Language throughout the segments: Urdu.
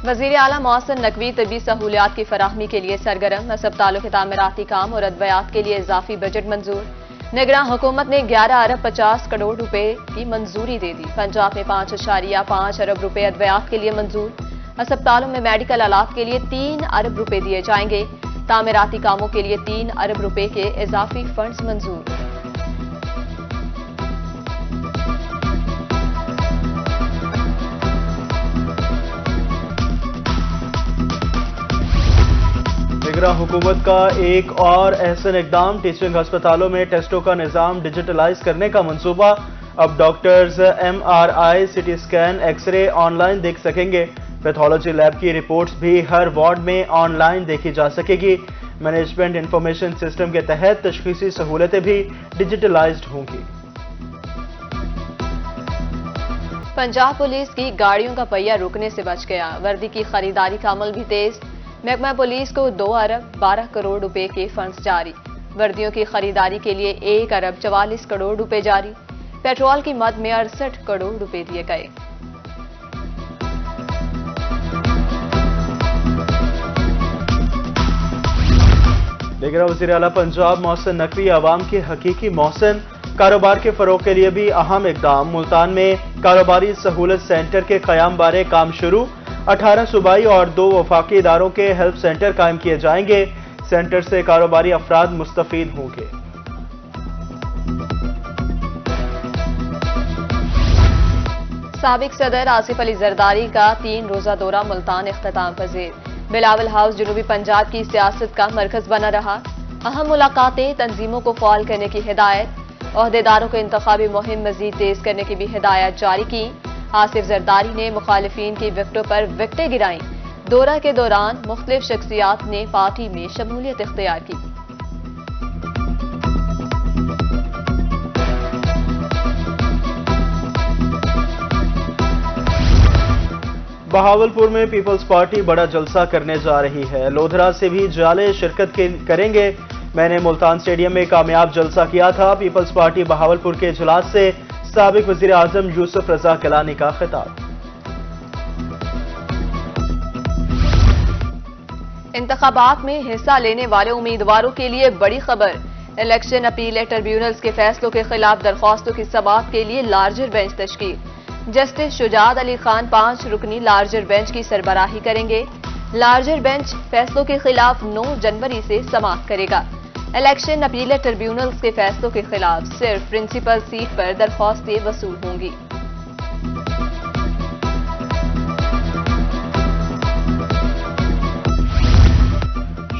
وزیر اعلیٰ محسن نقوی طبی سہولیات کی فراہمی کے لیے سرگرم، اسپتالوں کے تعمیراتی کام اور ادویات کے لیے اضافی بجٹ منظور۔ نگراں حکومت نے 11 ارب 50 کروڑ روپے کی منظوری دے دی۔ پنجاب میں 5.5 ارب روپے ادویات کے لیے منظور۔ اسپتالوں میں میڈیکل آلات کے لیے 3 ارب روپے دیے جائیں گے۔ تعمیراتی کاموں کے لیے 3 ارب روپے کے اضافی فنڈز منظور۔ نگراں حکومت کا ایک اور احسن اقدام، ٹیچنگ ہسپتالوں میں ٹیسٹوں کا نظام ڈیجیٹلائز کرنے کا منصوبہ۔ اب doctors MRI، CT scan, X ray on line دیکھ سکیں گے۔ پیتھولوجی لیب کی رپورٹس بھی ہر وارڈ میں آن لائن دیکھی جا سکے گی۔ مینجمنٹ انفارمیشن سسٹم کے تحت تشخیصی سہولتیں بھی ڈیجیٹلائزڈ ہوں گی۔ پنجاب پولیس کی گاڑیوں کا پہیہ رکنے سے بچ گیا، وردی کی خریداری کا عمل بھی تیز۔ محکمہ پولیس کو 2 ارب 12 کروڑ روپے کے فنڈز جاری، وردیوں کی خریداری کے لیے 1 ارب 44 کروڑ روپے جاری، پیٹرول کی مد میں 68 کروڑ روپے دیے گئے۔ نگراں وزیر اعلیٰ پنجاب محسن نقوی عوام کے حقیقی محسن، کاروبار کے فروغ کے لیے بھی اہم اقدام۔ ملتان میں کاروباری سہولت سینٹر کے قیام بارے کام شروع، 18 صوبائی اور 2 وفاقی اداروں کے ہیلپ سینٹر قائم کیے جائیں گے۔ سینٹر سے کاروباری افراد مستفید ہوں گے۔ سابق صدر آصف علی زرداری کا 3 روزہ دورہ ملتان اختتام پذیر۔ بلاول ہاؤس جنوبی پنجاب کی سیاست کا مرکز بنا رہا۔ اہم ملاقاتیں، تنظیموں کو فعال کرنے کی ہدایت، عہدیداروں کو انتخابی مہم مزید تیز کرنے کی بھی ہدایت جاری کی۔ آصف زرداری نے مخالفین کی وکٹوں پر وکٹیں گرائیں۔ دورہ کے دوران مختلف شخصیات نے پارٹی میں شمولیت اختیار کی۔ بہاولپور میں پیپلز پارٹی بڑا جلسہ کرنے جا رہی ہے۔ لودھرا سے بھی جالے شرکت کریں گے۔ میں نے ملتان سٹیڈیم میں کامیاب جلسہ کیا تھا۔ پیپلز پارٹی بہاولپور کے اجلاس سے سابق وزیر اعظم یوسف رضا کیلانی کا خطاب۔ انتخابات میں حصہ لینے والے امیدواروں کے لیے بڑی خبر، الیکشن اپیل ٹریبیونلز کے فیصلوں کے خلاف درخواستوں کی سماعت کے لیے لارجر بینچ تشکیل۔ جسٹس شجاعت علی خان 5 رکنی لارجر بینچ کی سربراہی کریں گے۔ لارجر بینچ فیصلوں کے خلاف 9 جنوری سے سماعت کرے گا۔ الیکشن اپیل ٹریبیونلز کے فیصلوں کے خلاف صرف پرنسپل سیٹ پر درخواستیں وصول ہوں گی۔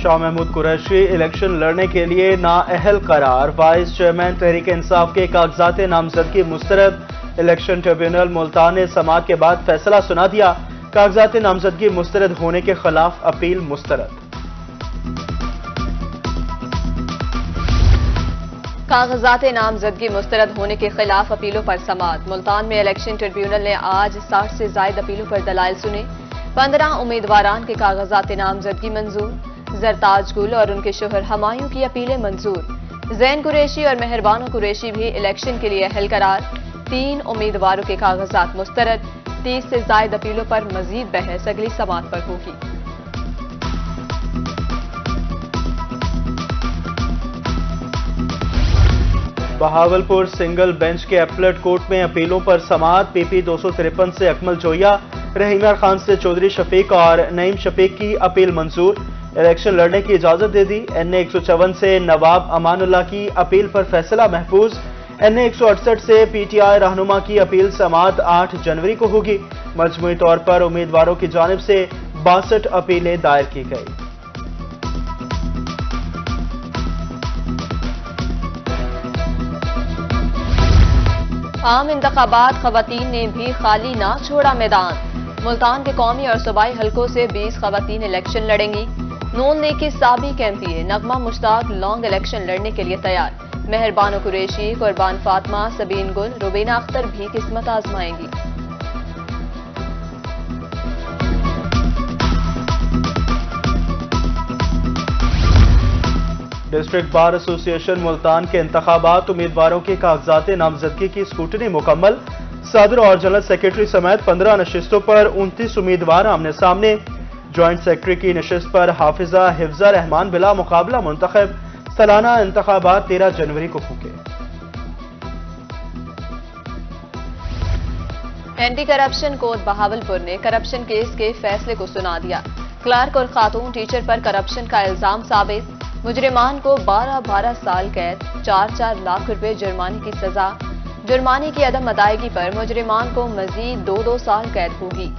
شاہ محمود قریشی الیکشن لڑنے کے لیے نااہل قرار، وائس چیئرمین تحریک انصاف کے کاغذات نامزدگی مسترد۔ الیکشن ٹریبیونل ملتان نے سماعت کے بعد فیصلہ سنا دیا، کاغذات نامزدگی مسترد ہونے کے خلاف اپیل مسترد۔ کاغذات نامزدگی مسترد ہونے کے خلاف اپیلوں پر سماعت۔ ملتان میں الیکشن ٹریبیونل نے آج 60 سے زائد اپیلوں پر دلائل سنے۔ 15 امیدواران کے کاغذات نامزدگی منظور۔ زرتاج گل اور ان کے شوہر ہمایوں کی اپیلیں منظور۔ زین قریشی اور مہربانو قریشی بھی الیکشن کے لیے اہل قرار۔ 3 امیدواروں کے کاغذات مسترد۔ 30 سے زائد اپیلوں پر مزید بحث اگلی سماعت پر ہوگی۔ بہاولپور سنگل بینچ کے اپلٹ کورٹ میں اپیلوں پر سماعت۔ PP 253 سے اکمل جویا، رحیم خان سے چودھری شفیق اور نعیم شفیق کی اپیل منظور۔ الیکشن لڑنے کی اجازت دے دی۔ NA 154 سے نواب امان اللہ کی اپیل پر فیصلہ محفوظ۔ NA 168 سے PTI رہنما کی اپیل سماعت 8 جنوری کو ہوگی۔ مجموعی طور پر امیدواروں کی جانب سے 62 اپیلیں دائر کی گئی۔ عام انتخابات، خواتین نے بھی خالی نہ چھوڑا میدان۔ ملتان کے قومی اور صوبائی حلقوں سے 20 خواتین الیکشن لڑیں گی۔ نون لیگ کی سابق MP نغمہ مشتاق لانگ الیکشن لڑنے کے لیے تیار۔ مہربانو قریشی، قربان فاطمہ، سبین گل، روبینہ اختر بھی قسمت آزمائیں گی۔ ڈسٹرکٹ بار ایسوسی ایشن ملتان کے انتخابات، امیدواروں کے کاغذات نامزدگی کی اسکروٹنی مکمل۔ صدر اور جنرل سیکرٹری سمیت 15 نشستوں پر 29 امیدوار آمنے سامنے. جوائنٹ سیکرٹری کی نشست پر حفظہ رحمان بلا مقابلہ منتخب. سالانہ انتخابات 13 جنوری کو ہوں گے. اینٹی کرپشن کورٹ بہاولپور نے کرپشن کیس کے فیصلے کو سنا دیا. کلرک اور خاتون ٹیچر پر کرپشن کا الزام ثابت. مجرمان کو 12 سال قید، 4 لاکھ روپے جرمانے کی سزا. جرمانے کی عدم ادائیگی پر مجرمان کو مزید 2 سال قید ہوگی.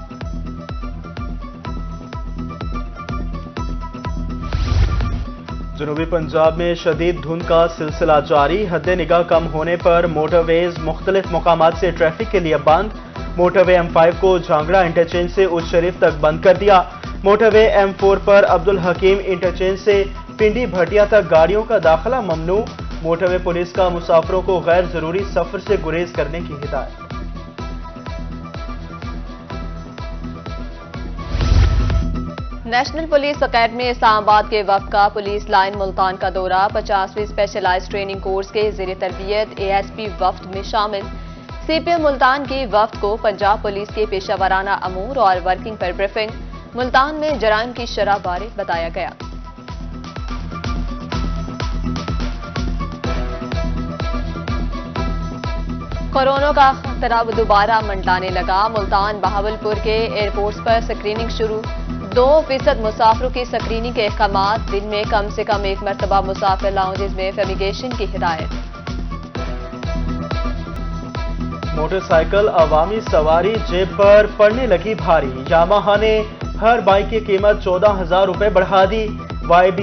جنوبی پنجاب میں شدید دھند کا سلسلہ جاری. حد نگاہ کم ہونے پر موٹر ویز مختلف مقامات سے ٹریفک کے لیے بند. موٹر وے M5 کو جھانگڑا انٹرچینج سے اچ شریف تک بند کر دیا. موٹر وے M4 پر عبدالحکیم انٹرچینج سے پنڈی بھٹیا تک گاڑیوں کا داخلہ ممنوع. موٹر وے پولیس کا مسافروں کو غیر ضروری سفر سے گریز کرنے کی ہدایت. نیشنل پولیس اکیڈمی اسلام آباد کے وفد کا پولیس لائن ملتان کا دورہ. 50ویں اسپیشلائز ٹریننگ کورس کے زیر تربیت ASP وفد میں شامل. CPM ملتان کی وفد کو پنجاب پولیس کے پیشہ ورانہ امور اور ورکنگ پر بریفنگ. ملتان میں جرائم کی شرح بارے بتایا گیا. کورونا کا خطرہ دوبارہ منڈلانے لگا. ملتان بہاولپور کے ایئرپورٹس پر سکریننگ شروع. 2% مسافروں کی سکریننگ کے احکامات. دن میں کم سے کم 1 مرتبہ مسافر لاؤنجز میں فیمیگیشن کی ہدایت. موٹر سائیکل عوامی سواری جیب پر پڑنے لگی بھاری. یاماہا نے ہر بائک کی قیمت 14,000 روپے بڑھا دی. YB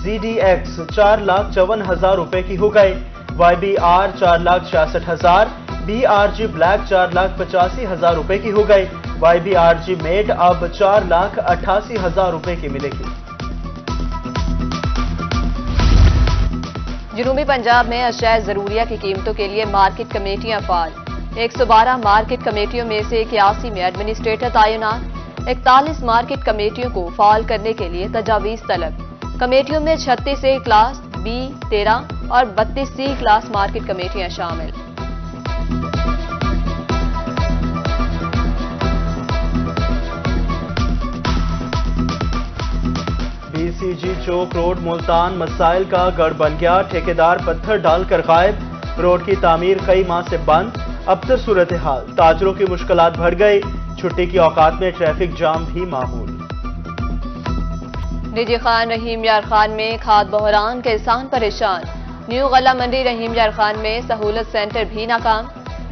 ZDX 4,54,000 روپے کی ہو گئی. YB R 4,66,000. BRG بلیک 4,85,000 روپے کی ہو گئی. YB RG میٹ اب 4,88,000 روپے کی ملے گی. جنوبی پنجاب میں اشیاء ضروریہ کی قیمتوں کے لیے مارکیٹ کمیٹیاں فعال. 112 مارکیٹ کمیٹیوں میں سے 81 میں ایڈمنسٹریٹر تعینات. 41 مارکیٹ کمیٹیوں کو فعال کرنے کے لیے تجاویز طلب. کمیٹیوں میں 36 A کلاس، B 13 اور 32 C کلاس مارکیٹ کمیٹیاں شامل. BCG چوک روڈ ملتان مسائل کا گڑھ بن گیا. ٹھیکیدار پتھر ڈال کر غائب. روڈ کی تعمیر کئی ماہ سے بند. ابتر صورتحال. تاجروں کی مشکلات بڑھ گئی. چھٹی کے اوقات میں ٹریفک جام بھی معمول. ڈی خان رحیم یار خان میں کھاد بحران، کسان پریشان. نیو غلہ منڈی رحیم یار خان میں سہولت سینٹر بھی ناکام.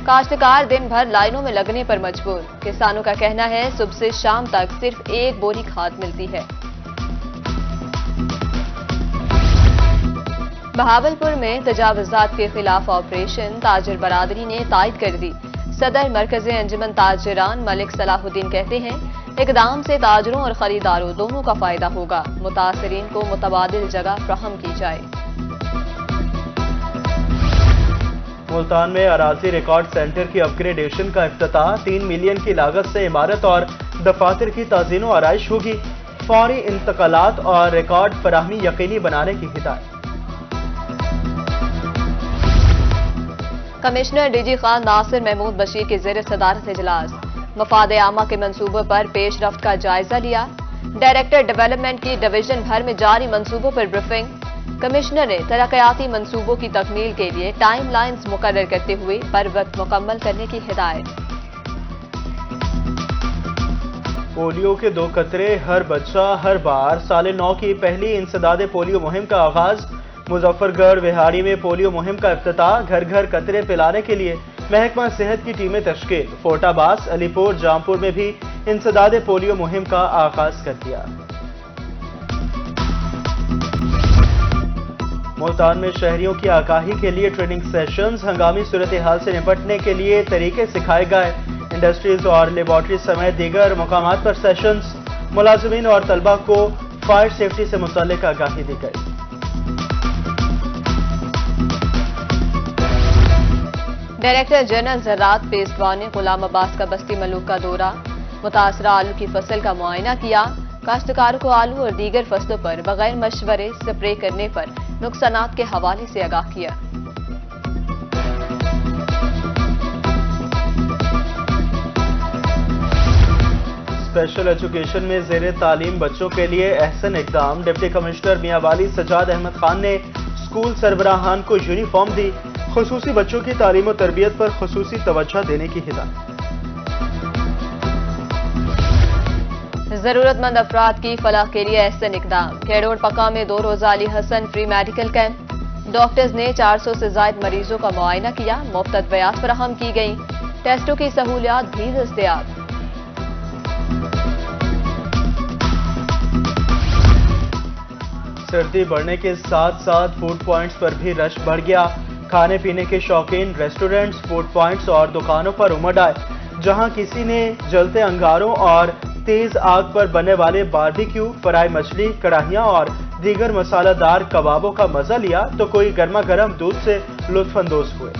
کاشتکار دن بھر لائنوں میں لگنے پر مجبور. کسانوں کا کہنا ہے صبح سے شام تک صرف 1 بوری کھاد ملتی ہے. بہاولپور میں تجاوزات کے خلاف آپریشن. تاجر برادری نے تائید کر دی. صدر مرکز انجمن تاجران ملک صلاح الدین کہتے ہیں اقدام سے تاجروں اور خریداروں دونوں کا فائدہ ہوگا. متاثرین کو متبادل جگہ فراہم کی جائے. ملتان میں اراضی ریکارڈ سینٹر کی اپ گریڈیشن کا افتتاح. 3 ملین کی لاگت سے عمارت اور دفاتر کی تزئین و آرائش ہوگی. فوری انتقالات اور ریکارڈ فراہمی یقینی بنانے کی ہدایت. کمشنر DG خان ناصر محمود بشیر کے زیر صدارت اجلاس. مفاد عامہ کے منصوبوں پر پیش رفت کا جائزہ لیا. ڈائریکٹر ڈیولپمنٹ کی ڈویژن بھر میں جاری منصوبوں پر بریفنگ. کمشنر نے ترقیاتی منصوبوں کی تکمیل کے لیے ٹائم لائنز مقرر کرتے ہوئے پر وقت مکمل کرنے کی ہدایت. پولیو کے 2 قطرے ہر بچہ ہر بار. سال 9 کی پہلی انسداد پولیو مہم کا آغاز. مظفر گڑھ وہاڑی میں پولیو مہم کا افتتاح. گھر گھر قطرے پلانے کے لیے محکمہ صحت کی ٹیمیں تشکیل. فورٹ عباس، علی پور، جامپور میں بھی انسداد پولیو مہم کا آغاز کر دیا. ملتان میں شہریوں کی آگاہی کے لیے ٹریننگ سیشنز. ہنگامی صورتحال سے نپٹنے کے لیے طریقے سکھائے گئے. انڈسٹریز اور لیبارٹری سمیت دیگر مقامات پر سیشنز. ملازمین اور طلبہ کو فائر سیفٹی سے متعلق آگاہی دی گئی. ڈائریکٹر جنرل زراعت پیسوا نے غلام عباس کا بستی ملوک کا دورہ. متاثرہ آلو کی فصل کا معائنہ کیا. کاشتکاروں کو آلو اور دیگر فصلوں پر بغیر مشورے سپرے کرنے پر نقصانات کے حوالے سے آگاہ کیا. اسپیشل ایجوکیشن میں زیر تعلیم بچوں کے لیے احسن اقدام، ڈپٹی کمشنر میاں والی سجاد احمد خان نے اسکول سربراہان کو یونیفارم دی، خصوصی بچوں کی تعلیم و تربیت پر خصوصی توجہ دینے کی ہدایت۔ ضرورت مند افراد کی فلاح کے لیے احسن اقدام، کھیڑوڑ پکا میں 2 روزہ علی حسن فری میڈیکل کیمپ، ڈاکٹرز نے 400 سے زائد مریضوں کا معائنہ کیا، مفت ادویات فراہم کی گئیں، ٹیسٹوں کی سہولیات بھی دستیاب۔ سردی بڑھنے کے ساتھ ساتھ فوڈ پوائنٹس پر بھی رش بڑھ گیا، کھانے پینے کے شوقین ریسٹورنٹس، فوڈ پوائنٹس اور دکانوں پر امڈ آئے، جہاں کسی نے جلتے انگاروں اور تیز آگ پر بننے والے باربیکیو، فرائی مچھلی، کڑاہیاں اور دیگر مسالہ دار کبابوں کا مزہ لیا تو کوئی گرما گرم دودھ سے لطف اندوز ہوئے۔